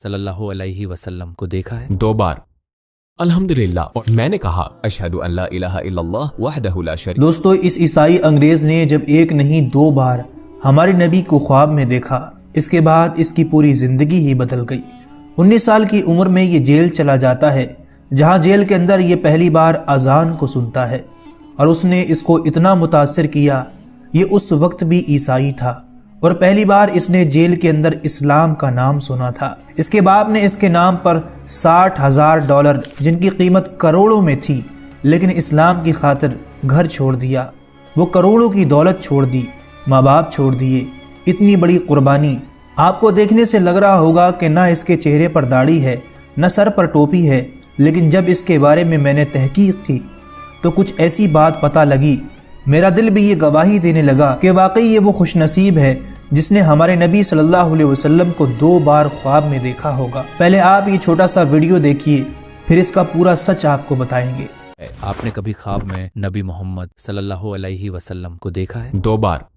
सल्लल्लाहु अलैहि वसल्लम को देखा है? 2 बार। अल्हम्दुलिल्लाह। और मैंने कहा अशहदु अल्ला इलाहा इल्लल्लाह वहदहु ला शरीक। दोस्तों, इस ईसाई अंग्रेज ने जब एक नहीं 2 बार हमारे नबी को ख्वाब में देखा, इसके बाद इसकी पूरी जिंदगी ही बदल गई। 19 साल की उम्र में ये जेल चला जाता है, जहाँ जेल के अंदर ये पहली बार अजान को सुनता है और उसने इसको इतना मुतासिर किया। ये उस वक्त भी ईसाई था और पहली बार इसने जेल के अंदर इस्लाम का नाम सुना था। इसके बाप ने इसके नाम पर $60,000 जिनकी कीमत करोड़ों में थी, लेकिन इस्लाम की खातिर घर छोड़ दिया। वो करोड़ों की दौलत छोड़ दी, माँ बाप छोड़ दिए। इतनी बड़ी कुर्बानी आपको देखने से लग रहा होगा कि ना इसके चेहरे पर दाढ़ी है, न सर पर टोपी है, लेकिन जब इसके बारे में मैंने तहकीक की तो कुछ ऐसी बात पता लगी, मेरा दिल भी ये गवाही देने लगा कि वाकई ये वो खुशनसीब है जिसने हमारे नबी सल्लल्लाहु अलैहि वसल्लम को 2 बार ख्वाब में देखा होगा। पहले आप ये छोटा सा वीडियो देखिए, फिर इसका पूरा सच आपको बताएंगे। आपने कभी ख्वाब में नबी मोहम्मद सल्लल्लाहु अलैहि वसल्लम को देखा है? 2 बार।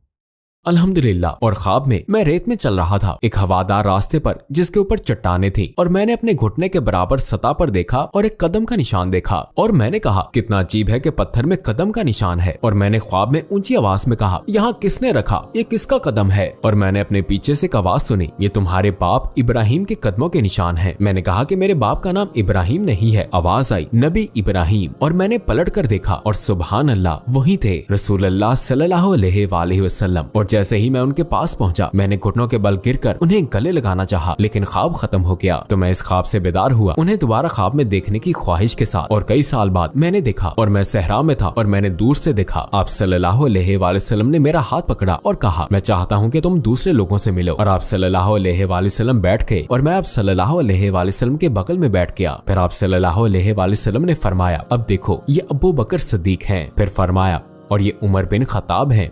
अल्हम्दुलिल्लाह। और ख्वाब में मैं रेत में चल रहा था, एक हवादार रास्ते पर जिसके ऊपर चट्टाने थी, और मैंने अपने घुटने के बराबर सतह पर देखा और एक कदम का निशान देखा। और मैंने कहा कितना अजीब है कि पत्थर में कदम का निशान है। और मैंने ख्वाब में ऊंची आवाज में कहा, यहाँ किसने रखा, ये किसका कदम है? और मैंने अपने पीछे से एक आवाज सुनी, ये तुम्हारे बाप इब्राहिम के कदमों के निशान है। मैंने कहा कि मेरे बाप का नाम इब्राहिम नहीं है। आवाज आई, नबी इब्राहिम। और मैंने पलट कर देखा और सुभान अल्लाह, वही थे रसूलुल्लाह सल्लल्लाहु अलैहि वसल्लम। और जैसे ही मैं उनके पास पहुंचा, मैंने घुटनों के बल गिरकर उन्हें गले लगाना चाहा, लेकिन ख्वाब खत्म हो गया। तो मैं इस ख्वाब से बेदार हुआ, उन्हें दोबारा ख्वाब में देखने की ख्वाहिश के साथ। और कई साल बाद मैंने देखा और मैं सहरा में था और मैंने दूर से देखा आप सल्लल्लाहु अलैहि वसल्लम ने मेरा हाथ पकड़ा और कहा, मैं चाहता हूँ कि तुम दूसरे लोगों से मिलो। और आप सल्लल्लाहु अलैहि वसल्लम बैठ गए और मैं आप सल्लल्लाहु अलैहि वसल्लम के बगल में बैठ गया। फिर आप सल्लल्लाहु अलैहि वसल्लम ने फरमाया, अब देखो ये अबू बकर सिद्दीक हैं। फिर फरमाया, और ये उमर बिन खत्ताब हैं,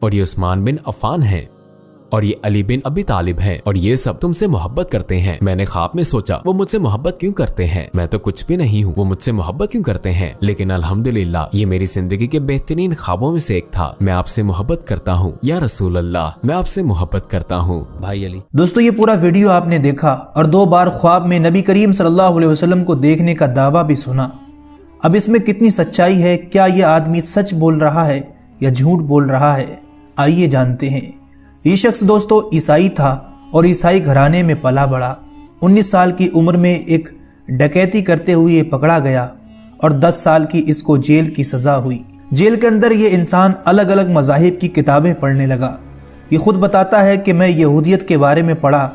और ये उस्मान बिन अफान हैं, और ये अली बिन अबी तालिब हैं, और ये सब तुमसे मोहब्बत करते हैं। मैंने ख्वाब में सोचा, वो मुझसे मोहब्बत क्यों करते हैं? मैं तो कुछ भी नहीं हूँ, वो मुझसे मोहब्बत क्यों करते हैं? लेकिन अल्हम्दुलिल्लाह, ये मेरी जिंदगी के बेहतरीन ख्वाबों में से एक था। मैं आपसे मोहब्बत करता हूँ या रसूल अल्लाह, मैं आपसे मोहब्बत करता हूँ। भाई अली। दोस्तों, ये पूरा वीडियो आपने देखा और 2 बार ख्वाब में नबी करीम सल्लल्लाहु अलैहि वसल्लम को देखने का दावा भी सुना। अब इसमें कितनी सच्चाई है? क्या ये आदमी सच बोल रहा है या झूठ बोल रहा है? आइए जानते हैं। ये शख्स दोस्तों ईसाई था और ईसाई घराने में पला बड़ा। 19 साल की उम्र में एक डकैती करते हुए ये पकड़ा गया और 10 साल की इसको जेल की सज़ा हुई। जेल के अंदर ये इंसान अलग अलग मज़ाहिब की किताबें पढ़ने लगा। ये खुद बताता है कि मैं यहूदियत के बारे में पढ़ा,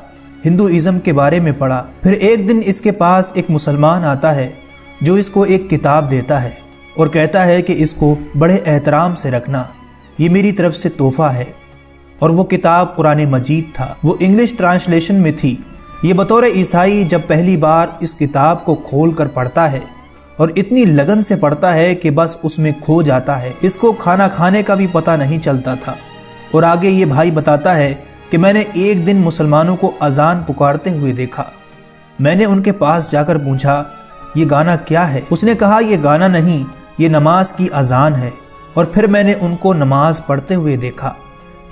हिंदुइज़्म के बारे में पढ़ा। फिर एक दिन इसके पास एक मुसलमान आता है जो इसको एक किताब देता है और कहता है कि इसको बड़े एहतराम से रखना, ये मेरी तरफ से तोहफा है। और वो किताब कुरान मजीद था। वो इंग्लिश ट्रांसलेशन में थी। ये बतौर ईसाई जब पहली बार इस किताब को खोल कर पढ़ता है और इतनी लगन से पढ़ता है कि बस उसमें खो जाता है। इसको खाना खाने का भी पता नहीं चलता था। और आगे ये भाई बताता है कि मैंने एक दिन मुसलमानों को अजान पुकारते हुए देखा। मैंने उनके पास जाकर पूछा, ये गाना क्या है? उसने कहा, ये गाना नहीं, ये नमाज की अजान है। और फिर मैंने उनको नमाज पढ़ते हुए देखा,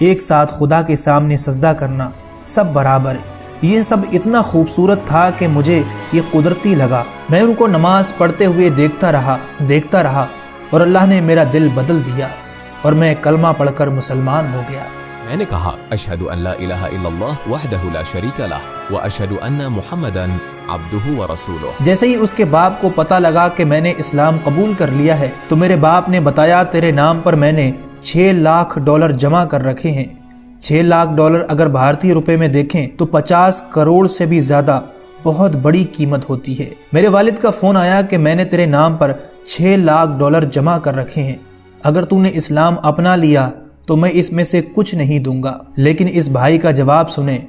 एक साथ खुदा के सामने सजदा करना, सब बराबर। ये सब इतना खूबसूरत था कि मुझे ये कुदरती लगा। मैं उनको नमाज पढ़ते हुए देखता रहा और अल्लाह ने मेरा दिल बदल दिया और मैं कलमा पढ़कर मुसलमान हो गया। मैंने कहा, अशहदु अल्ला इलाहा इल्लल्लाह वहदहु ला शरीका लह व अशहदु अन्ना मुहम्मदन अब्दुहु व रसूलुहु। जैसे ही उसके बाप को पता लगा कि मैंने इस्लाम कबूल कर लिया है, तो मेरे बाप ने बताया, तेरे नाम पर मैंने $6 लाख जमा कर रखे हैं। $6 लाख अगर भारतीय रुपए में देखें तो 50 करोड़ से भी ज्यादा बहुत बड़ी कीमत होती है। मेरे वालिद का फोन आया कि मैंने तेरे नाम पर $6 लाख जमा कर रखे हैं, अगर तूने इस्लाम अपना लिया तो मैं इसमें से कुछ नहीं दूंगा। लेकिन इस भाई का जवाब सुने,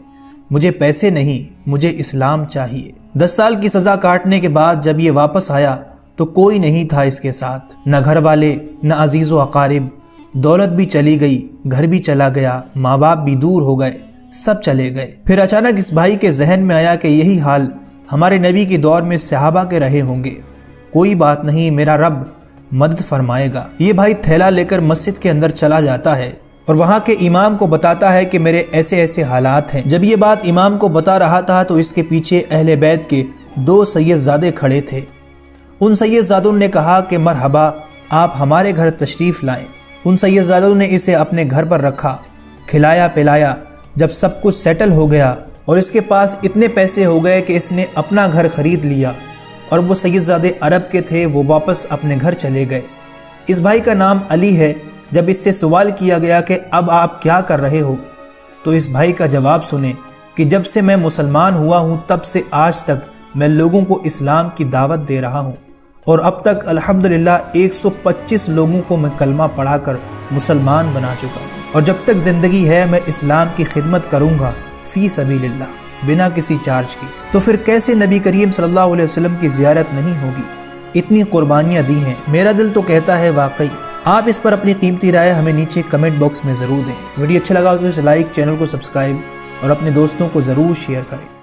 मुझे पैसे नहीं, मुझे इस्लाम चाहिए। 10 साल की सजा काटने के बाद जब ये वापस आया तो कोई नहीं था इसके साथ, न घर वाले, न अजीज व अकारिब। दौलत भी चली गई, घर भी चला गया, माँ बाप भी दूर हो गए, सब चले गए। फिर अचानक इस भाई के जहन में आया कि यही हाल हमारे नबी के दौर में सहाबा के रहे होंगे। कोई बात नहीं, मेरा रब मदद फरमाएगा। ये भाई थैला लेकर मस्जिद के अंदर चला जाता है اور وہاں کے امام کو بتاتا ہے کہ میرے ایسے ایسے حالات ہیں۔ جب یہ بات امام کو بتا رہا تھا تو اس کے پیچھے اہل بیت کے 2 سیدزادے کھڑے تھے۔ ان سیدزادوں نے کہا کہ مرحبا، آپ ہمارے گھر تشریف لائیں۔ ان سیدزادوں نے اسے اپنے گھر پر رکھا، کھلایا پلایا۔ جب سب کچھ سیٹل ہو گیا اور اس کے پاس اتنے پیسے ہو گئے کہ اس نے اپنا گھر خرید لیا اور وہ سیدزادے عرب کے تھے، وہ واپس اپنے گھر چلے گئے۔ اس بھائی کا نام علی ہے۔ جب اس سے سوال کیا گیا کہ اب آپ کیا کر رہے ہو، تو اس بھائی کا جواب سنیں کہ جب سے میں مسلمان ہوا ہوں تب سے آج تک میں لوگوں کو اسلام کی دعوت دے رہا ہوں، اور اب تک الحمدللہ 125 لوگوں کو میں کلمہ پڑھا کر مسلمان بنا چکا ہوں، اور جب تک زندگی ہے میں اسلام کی خدمت کروں گا فی سبیل اللہ، بنا کسی چارج کی۔ تو پھر کیسے نبی کریم صلی اللہ علیہ وسلم کی زیارت نہیں ہوگی؟ اتنی قربانیاں دی ہیں، میرا دل تو کہتا ہے واقعی۔ آپ اس پر اپنی قیمتی رائے ہمیں نیچے کمنٹ باکس میں ضرور دیں۔ ویڈیو اچھا لگا تو اسے لائک، چینل کو سبسکرائب اور اپنے دوستوں کو ضرور شیئر کریں۔